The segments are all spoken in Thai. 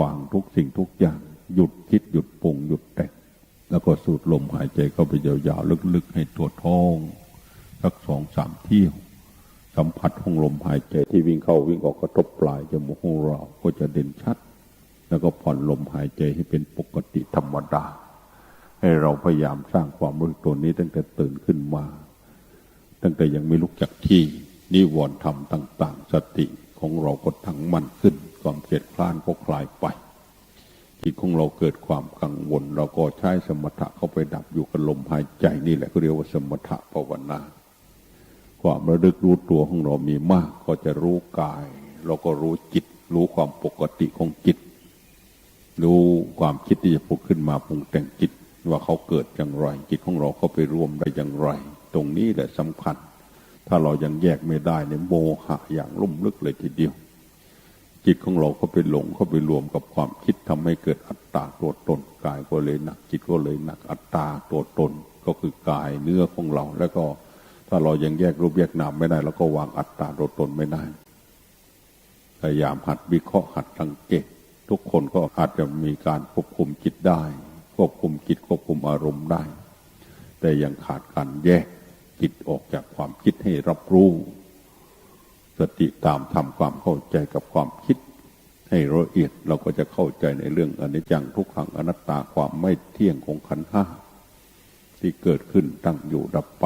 างทุกสิ่งทุกอย่างหยุดคิดหยุดปรุงหยุดแต่งแล้วก็สูดลมหายใจเข้าไปยาวๆลึกๆให้ตัวท้องสัก2-3 เที่ยวสัมผัสของลมหายใจที่วิ่งเข้าวิ่งออกกระทบปลายจมูกของเราก็จะเด่นชัดแล้วก็ผ่อนลมหายใจให้เป็นปกติธรรมดาให้เราพยายามสร้างความรู้ตัวนี้ตั้งแต่ตื่นขึ้นมาตั้งแต่ยังไม่ลุกจากที่นิวรณ์ธรรมต่างๆสติของเราก็ตั้งมั่นขึ้นความเกลียดคร้านก็คลายไปจิตของเราเกิดความกังวลเราก็ใช้สมถะเข้าไปดับอยู่กับลมหายใจนี่แหละก็เรียกว่าสมถะภาวนาความระลึกรู้ตัวของเรามีมากก็จะรู้กายเราก็รู้จิตรู้ความปกติของจิตรู้ความคิดที่จะผุดขึ้นมาปรุงแต่งจิตว่าเขาเกิดอย่างไรจิตของเราเข้าไปรวมได้อย่างไรตรงนี้แหละสำคัญถ้าเรายังแยกไม่ได้เนี่ยโมหะอย่างลุ่มลึกเลยทีเดียวจิตของเราก็ไปหลงเข้าไปรวมกับความคิดทำให้เกิดอัตตาตัวตนกายก็เลยหนักจิตก็เลยหนักอัตตาตัวตนก็คือกายเนื้อของเราแล้วก็ถ้าเรายังแยกรูปแยกนามไม่ได้เราก็วางอัตตาตัวตนไม่ได้พยายามหัดวิเคราะห์หัดสังเกตทุกคนก็อาจจะมีการควบคุมจิตได้ควบคุมจิตควบคุมอารมณ์ได้แต่ยังขาดการแยกจิตออกจากความคิดให้รับรู้สติตามทำความเข้าใจกับความคิดให้ละเอียดเราก็จะเข้าใจในเรื่องอนิจจังทุกขังอนัตตาความไม่เที่ยงของขันธ์ห้าที่เกิดขึ้นตั้งอยู่ดับไป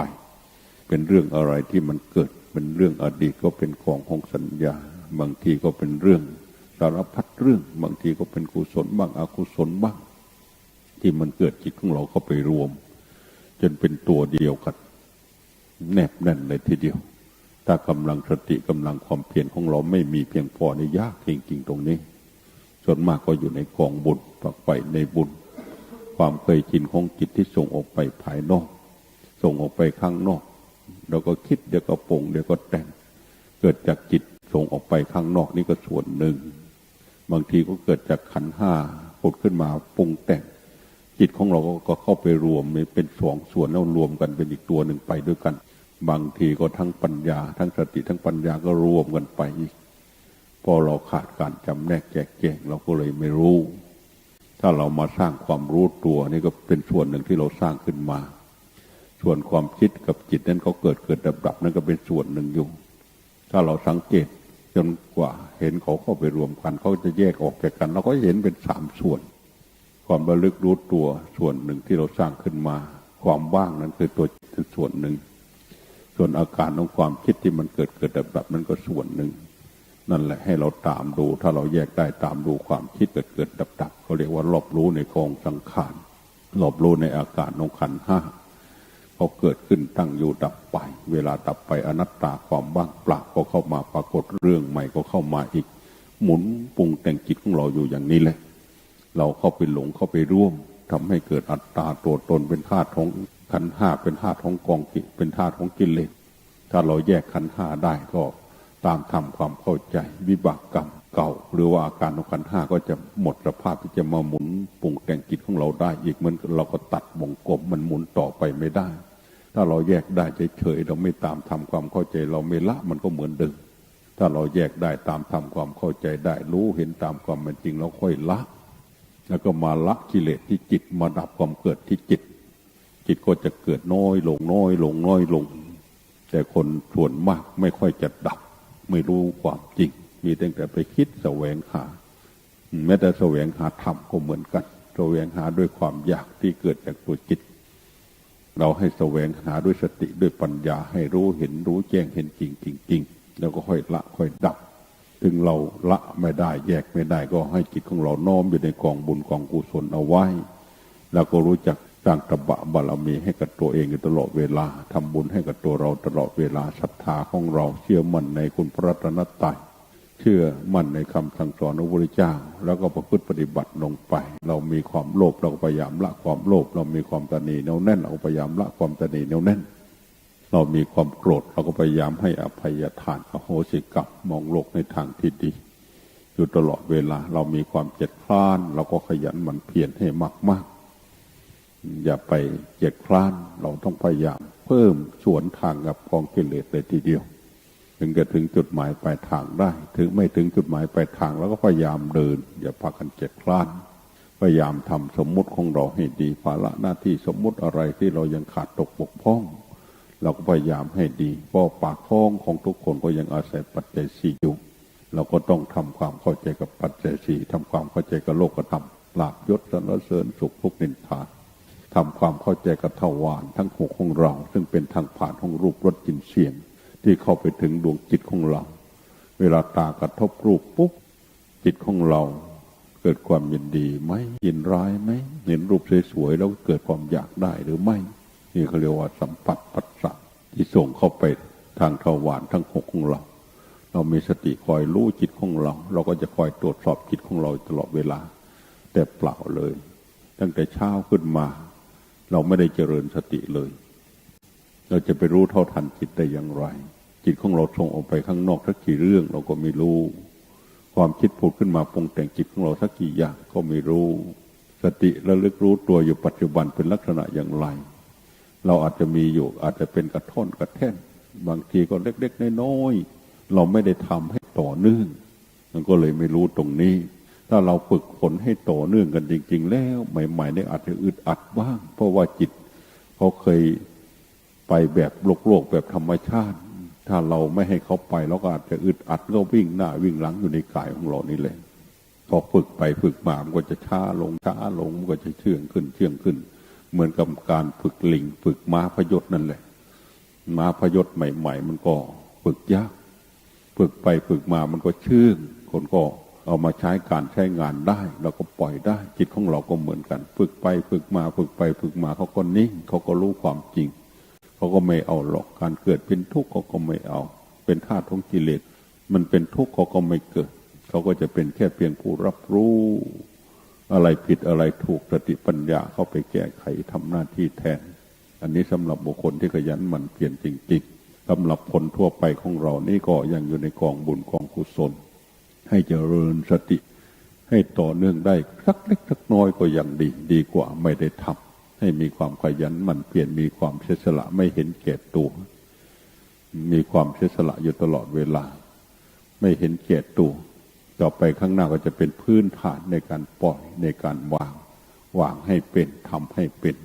เป็นเรื่องอะไรที่มันเกิดเป็นเรื่องอดีตก็เป็นของสัญญาบางทีก็เป็นเรื่องสารพัดเรื่องบางทีก็เป็นกุศลบ้างอกุศลบ้างที่มันเกิดจิตของเราเข้าไปรวมจนเป็นตัวเดียวกันแนบแน่นเลยทีเดียวถ้ากำลังสติกำลังความเพียรของเราไม่มีเพียงพอในยากจริงๆตรงนี้ส่วนมากก็อยู่ในกองบุญฝักใฝ่ในบุญความเคยชินของจิตที่ส่งออกไปภายนอกส่งออกไปข้างนอกเราก็คิดเดี๋ยวก็ปรุงเดี๋ยวก็แต่งเกิดจากจิตส่งออกไปข้างนอกนี่ก็ส่วนหนึ่งบางทีก็เกิดจากขันธ์ห้าผุดขึ้นมาปรุงแต่งจิตของเราก็เข้าไปรวมเป็น2 ส่วนแล้วรวมกันเป็นอีกตัวหนึ่งไปด้วยกันบางทีก็ทั้งปัญญาทั้งสติทั้งปัญญาก็รวมกันไปอีกพอเราขาดการจำแนกแจกแจงเราก็เลยไม่รู้ถ้าเรามาสร้างความรู้ตัวนี่ก็เป็นส่วนหนึ่งที่เราสร้างขึ้นมาส่วนความคิดกับจิตนั้นเขาเกิดดับนั่นก็เป็นส่วนหนึ่งอยู่ถ้าเราสังเกตจนกว่าเห็นเขาเข้าไปรวมกันเขาจะแยกออกจากกันเราก็เห็นเป็น3 ส่วนความระลึกรู้ตัวส่วนหนึ่งที่เราสร้างขึ้นมาความว่างนั้นคือตัวส่วนหนึ่งส่วนอาการของความคิดที่มันเกิดดับนั้นก็ส่วนหนึ่งนั่นแหละให้เราตามดูถ้าเราแยกได้ตามดูความคิดเกิดดับเขาเรียกว่ารอบรู้ในกองสังขารรอบรู้ในอาการของขันธ์ห้าเขาเกิดขึ้นตั้งอยู่ดับไปเวลาดับไปอนัตตาความว่างเปล่าก็เข้ามาปรากฏเรื่องใหม่ก็เข้ามาอีกหมุนปรุงแต่งจิตของเราอยู่อย่างนี้แหละเราเข้าไปหลงเข้าไปร่วมทำให้เกิดอัตตาตัวตนเป็นธาตุของขันธ์ห้าเป็นธาตุของกองกิเลสเป็นธาตุของกิเลสถ้าเราแยกขันธ์ห้าได้ก็ตามทำความเข้าใจวิบากกรรมเก่าหรือว่าอาการของขันธ์ห้าก็จะหมดสภาพที่จะมาหมุนปรุงแต่งจิตของเราได้อีกเหมือนเราก็ตัดวงกลมมันหมุนต่อไปไม่ได้ถ้าเราแยกได้เฉยๆเราไม่ตามทำความเข้าใจเราไม่ละมันก็เหมือนเดิมถ้าเราแยกได้ตามทำความเข้าใจได้รู้เห็นตามความเป็นจริงเราค่อยละแล้วก็มาละกิเลสที่จิตมาดับความเกิดที่จิตก็จะเกิดน้อยลงน้อยลงน้อยลงแต่คนส่วนมากไม่ค่อยจะดับไม่รู้ความจริงมีแต่ไปคิดแสวงหาแม้แต่แสวงหาธรรมก็เหมือนกันแสวงหาด้วยความอยากที่เกิดจากตัวจิตเราให้แสวงหาด้วยสติด้วยปัญญาให้รู้เห็นรู้แจ้งเห็นจริงแล้วก็ค่อยละค่อยดับถึงเราละไม่ได้แยกไม่ได้ก็ให้จิตของเราน้อมอยู่ในกองบุญกองกุศลเอาไว้แล้วก็รู้จักสร้างตบะบารมีให้กับตัวเองอยู่ตลอดเวลาทำบุญให้กับตัวเราตลอดเวลาศรัทธาของเราเชื่อมั่นในคุณพระรัตนตรัยเชื่อมั่นในคำสั่งสอนของพระพุทธเจ้าแล้วก็ประพฤติปฏิบัติลงไปเรามีความโลภเราก็พยายามละความโลภเรามีความตนีแน่วแน่นเราก็พยายามละความตนีแน่วแน่นเรามีความโกรธเราก็พยายามให้อภัยทานอโหสิกรรมมองโลกในทางที่ดีอยู่ตลอดเวลาเรามีความเจ็ดคร้านเราก็ขยันหมั่นเพียรให้มากๆอย่าไปเจ็ดคร้านเราต้องพยายามเพิ่มสวนทางกับกองกิเลสเลยทีเดียว ถึงจะถึงจุดหมายปลายทางได้ถึงไม่ถึงจุดหมายปลายทางแล้วก็พยายามเดินอย่าพากันเกียจคร้านพยายามทำสมมุติของเราให้ดีภาระหน้าที่สมมุติอะไรที่เรายังขาดตกบกพร่องเราก็พยายามให้ดีเพราะปากท้องของทุกคนก็ยังอาศัยปัจจัยสี่อยู่เราก็ต้องทำความเข้าใจกับปัจจัยสี่ทำความเข้าใจกับโลกธรรมลาภยศสรรเสริญสุขทุกข์นินทาทำความเข้าใจกับทวารทั้งหกของเราซึ่งเป็นทางผ่านของรูปรสกลิ่นเสียงที่เข้าไปถึงดวงจิตของเราเวลาตากระทบรูปปุ๊บจิตของเราเกิดความยินดีไหมยินร้ายไหมเห็นรูปสวยๆแล้วเกิดความอยากได้หรือไม่นี่เขาเรียกว่าสัมผัสปัสสะที่ส่งเข้าไปทางทวารทั้งหกของเราเรามีสติคอยรู้จิตของเราเราก็จะคอยตรวจสอบจิตของเราตลอดเวลาแต่เปล่าเลยตั้งแต่เช้าขึ้นมาเราไม่ได้เจริญสติเลยเราจะไปรู้เท่าทันจิตได้อย่างไรจิตของเราส่งออกไปข้างนอกสักกี่เรื่องเราก็ไม่รู้ความคิดผุดขึ้นมาปรุงแต่งจิตของเราสักกี่อย่างก็ไม่รู้สติระลึกรู้ตัวอยู่ปัจจุบันเป็นลักษณะอย่างไรเราอาจจะมีอยู่อาจจะเป็นกระท่อนกระแท่นบางทีก็เล็กๆน้อยๆเราไม่ได้ทำให้ต่อเนื่องมันก็เลยไม่รู้ตรงนี้ถ้าเราฝึกฝนให้ต่อเนื่องกันจริงๆแล้วใหม่ๆเนี่ยอาจจะอึดอัดบ้างเพราะว่าจิตเขาเคยไปแบบโลกแบบธรรมชาติถ้าเราไม่ให้เขาไปเราก็อาจจะอึดอัดก็วิ่งหน้าวิ่งหลังอยู่ในกายของเรานี่แหละพอฝึกไปฝึกมามันก็จะช้าลงมันก็จะเชื่องขึ้นเหมือนกับการฝึกลิงฝึกม้าพยศนั่นแหละม้าพยศใหม่ๆมันก็ฝึกยากฝึกไปฝึกมามันก็เชื่องคนก็เอามาใช้การใช้งานได้เราก็ปล่อยได้จิตของเราก็เหมือนกันฝึกไปฝึกมาฝึกไปฝึกมาเขาก็นิ่งเขาก็รู้ความจริงเขาก็ไม่เอาหรอกการเกิดเป็นทุกข์เขาก็ไม่เอาเป็นธาตุของกิเลสมันเป็นทุกข์เขาก็ไม่เกิดเขาก็จะเป็นแค่เพียงผู้รับรู้อะไรผิดอะไรถูกสติปัญญาเข้าไปแก้ไขทำหน้าที่แทนอันนี้สำหรับบุคคลที่ขยันหมั่นเพียรจริงๆสำหรับคนทั่วไปของเรานี่ก็ยังอยู่ในกองบุญกองกุศลให้เจริญสติให้ต่อเนื่องได้สักเล็กสักน้อยก็ยังดีกว่าไม่ได้ทำให้มีความขยันหมั่นเพียรมีความเสียสละไม่เห็นแก่ตัวมีความเสียสละอยู่ตลอดเวลาไม่เห็นแก่ตัวต่อไปข้างหน้าก็จะเป็นพื้นฐานในการปล่อยในการวางให้เป็นทำให้เป็น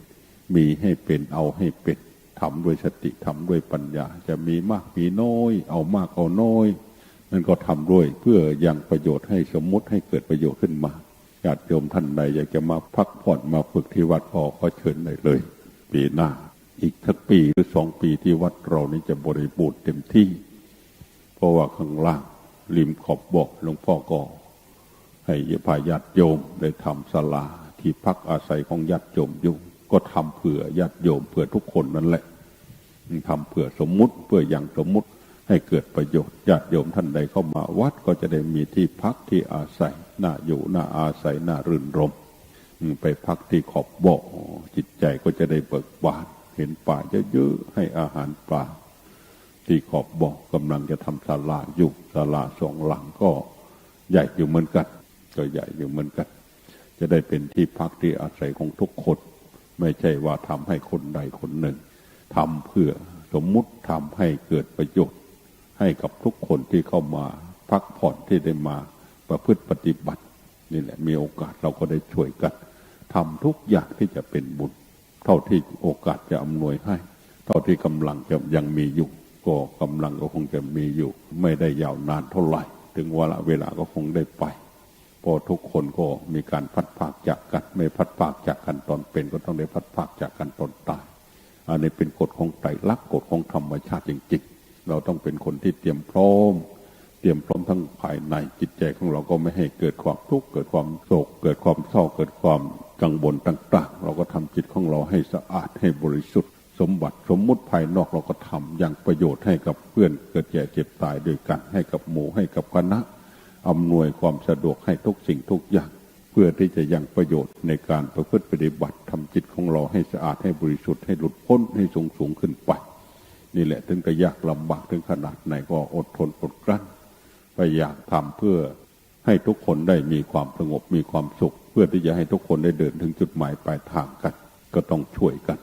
มีให้เป็นเอาให้เป็นทำด้วยสติทำด้วยปัญญาจะมีมากมีน้อยเอามากเอาน้อยนั่นก็ทำด้วยเพื่อยังประโยชน์ให้สมมุติให้เกิดประโยชน์ขึ้นมาญาติโยมท่านใดอยากจะมาพักผ่อนมาฝึกที่วัดขอเชิญได้เลยปีหน้าอีกสักปีหรือ2 ปีที่วัดเรานี้จะบริบูรณ์เต็มที่เพราะว่าข้างล่างริมขอบบ่อหลวงพ่อก็ให้พาญาติโยมได้ทำศาลาที่พักอาศัยของญาติโยมอยู่ก็ทำเผื่อญาติโยมเผื่อทุกคนนั่นแหละทำเผื่อสมมุติเพื่ออย่างสมมุติให้เกิดประโยชน์ญาติโยมท่านใดเข้ามาวัดก็จะได้มีที่พักที่อาศัยน่าอยู่น่าอาศัยน่ารื่นรมไปพักที่ขอบบ่อจิตใจก็จะได้เบิกบานเห็นป่าเยอะๆให้อาหารปลาที่ขอบบ่อกำลังจะทำศาลาอยู่ศาลา2 หลังก็ใหญ่อยู่เหมือนกันก็ใหญ่อยู่เหมือนกันจะได้เป็นที่พักที่อาศัยของทุกคนไม่ใช่ว่าทำให้คนใดคนหนึ่งทำเพื่อสมมุติทำให้เกิดประโยชน์ให้กับทุกคนที่เข้ามาพักผ่อนที่ได้มาประพฤติปฏิบัตินี่แหละมีโอกาสเราก็ได้ช่วยกันทำทุกอย่างที่จะเป็นบุญเท่าที่โอกาสจะอำนวยให้เท่าที่กำลังจะยังมีอยู่ก็กำลังก็คงจะมีอยู่ไม่ได้ยาวนานเท่าไหร่ถึงเวลาก็คงได้ไปพอทุกคนก็มีการพัดพากจากกันไม่พัดพากจากกันตอนเป็นก็ต้องได้พัดพากจากกันตอนตายอันนี้เป็นกฎของไตรลักษณ์กฎของธรรมชาติจริงๆเราต้องเป็นคนที่เตรียมพร้อมทั้งภายในจิตใจของเราก็ไม่ให้เกิดความทุกข์เกิดความโศกเกิดความเศร้าเกิดความกังวลต่างๆเราก็ทำจิตของเราให้สะอาดให้บริสุทธิ์สมบัติสมมุติภายนอกเราก็ทำอย่างประโยชน์ให้กับเพื่อนเกิดแก่เจ็บตายด้วยกันให้กับหมู่ให้กับคณะอำนวยความสะดวกให้ทุกสิ่งทุกอย่างเพื่อที่จะยังประโยชน์ในการประพฤติปฏิบัติทำจิตของเราให้สะอาดให้บริสุทธิ์ให้หลุดพ้นให้สูงขึ้นไปนี่แหละถึงจะยากลำบากถึงขนาดไหนก็อดทนอดกลั้นพยายามทำเพื่อให้ทุกคนได้มีความสงบมีความสุขเพื่อที่จะให้ทุกคนได้เดินถึงจุดหมายปลายทางกันก็ต้องช่วยกัน